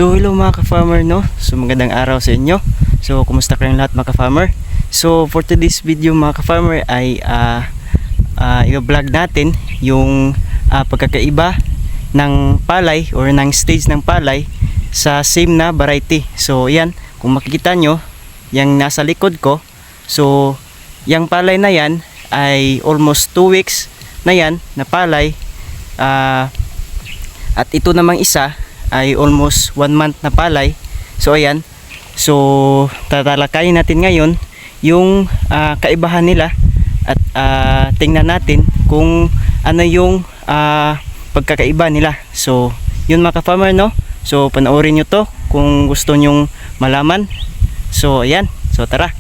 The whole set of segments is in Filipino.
So hello mga ka-farmer, no? So magandang araw sa inyo. So kumusta kayong lahat mga ka-farmer? So for today's video mga ka-farmer ay i-vlog natin yung pagkakaiba ng palay or ng stage ng palay sa same na variety. So yan, kung makikita nyo yung nasa likod ko, so yung palay na yan ay almost 2 weeks na yan na palay, at ito namang isa ay almost 1 month na palay. So ayan, so tatalakayin natin ngayon yung kaibahan nila at tingnan natin kung ano yung pagkakaiba nila. So yun mga ka-farmer, no? So panoorin nyo to kung gusto nyong malaman. So ayan, so tara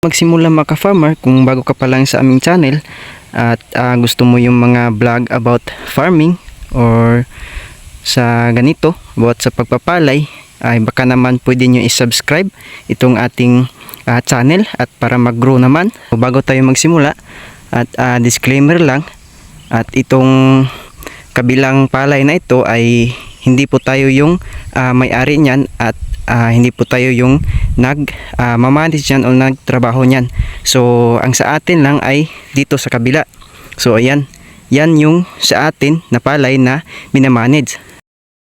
magsimula mga ka-farmer. Kung bago ka pa lang sa aming channel at gusto mo yung mga vlog about farming or sa ganito about sa pagpapalay, ay baka naman pwede nyo i-subscribe itong ating channel at para mag-grow naman. So, bago tayo magsimula at disclaimer lang, at itong kabilang palay na ito ay hindi po tayo yung may-ari niyan at hindi po tayo yung nag-mamanage niyan o nagtrabaho niyan. So ang sa atin lang ay dito sa kabila. So ayan, yan yung sa atin na palay na minamanage.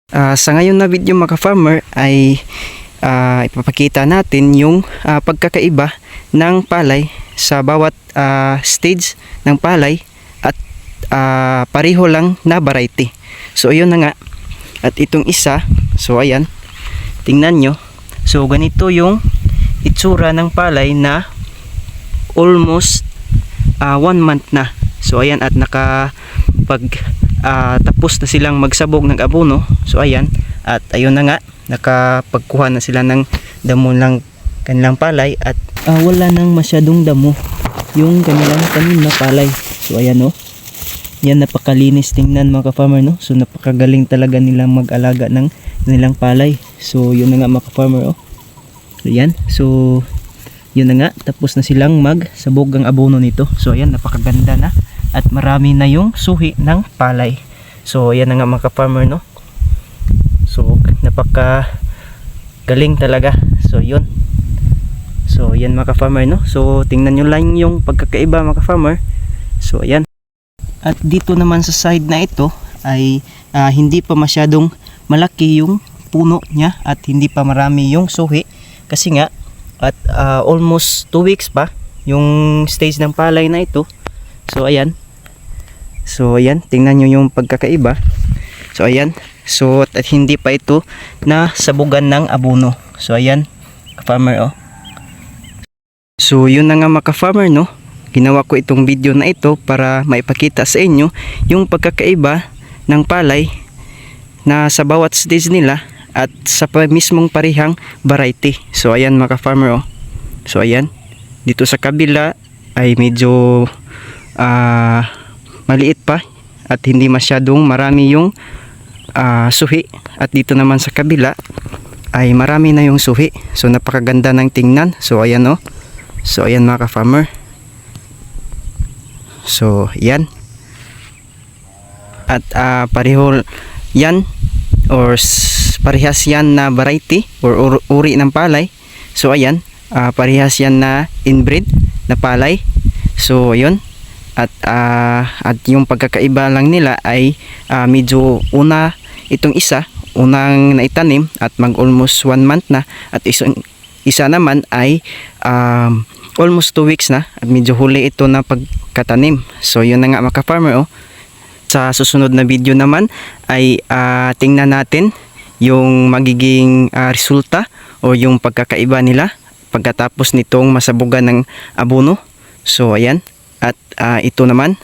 Sa ngayon na video mga ka-farmer ay ipapakita natin yung pagkakaiba ng palay sa bawat stage ng palay at pareho lang na variety. So ayun na nga, at itong isa, so ayan, tingnan nyo. So ganito yung itsura ng palay na almost 1 month na. So ayan, at tapos na silang magsabog ng abono. So ayan, at ayun na nga, nakapagkuha na sila ng damo ng kanilang palay at wala nang masyadong damo yung kanilang tanim na palay. So ayan, no, yan, napakalinis tingnan mga ka-farmer, no? So napakagaling talaga nilang mag-alaga ng kanilang palay. So yun na nga mga ka-farmer, oh. So yan, so yun na nga, tapos na silang magsabog ang abono nito. So ayan, napakaganda na at marami na yung suhi ng palay. So yan na nga mga ka-farmer, no? So napakagaling talaga. So yun, so yan mga ka-farmer, no? So tingnan nyo lang yung pagkakaiba mga ka-farmer. So ayan, at dito naman sa side na ito ay hindi pa masyadong malaki yung puno niya at hindi pa marami yung suhi kasi nga at almost 2 weeks pa yung stage ng palay na ito. So ayan, so ayan, tingnan nyo yung pagkakaiba. So ayan, so at hindi pa ito na sabugan ng abono. So ayan ka-farmer, oh. So yun na nga mga ka-farmer, no? Ginawa ko itong video na ito para maipakita sa inyo yung pagkakaiba ng palay na sa bawat stage nila at sa mismong parihang variety. So ayan mga ka-farmer, oh. So ayan, dito sa kabila ay medyo maliit pa at hindi masyadong marami yung suhi, at dito naman sa kabila ay marami na yung suhi. So napakaganda ng tingnan. So ayan, oh. So ayan mga ka-farmer. So yan, at pareho yan or parehas yan na variety or uri ng palay. So ayan, parehas yan na inbreed na palay. So yun, at yung pagkakaiba lang nila ay medyo itong unang naitanim at mag almost 1 month na, at isa naman ay almost 2 weeks na at medyo huli ito na pagkatanim. So yun na nga mga ka-farmer, oh. Sa susunod na video naman ay tingnan natin yung magiging resulta o yung pagkakaiba nila pagkatapos nitong masabugan ng abono. So ayan, at ito naman,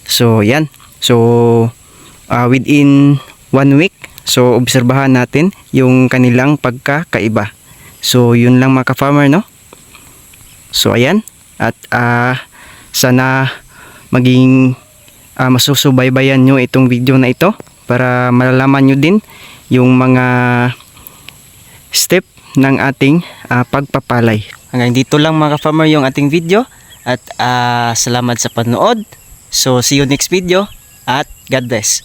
so yan, so within 1 week, so obserbahan natin yung kanilang pagkakaiba. So yun lang mga ka-farmer, no? So ayan, at sana maging masusubaybayan nyo itong video na ito para malalaman nyo din yung mga step ng ating pagpapalay. Hanggang dito lang mga ka-farmer yung ating video, at salamat sa panood. So see you next video at God bless.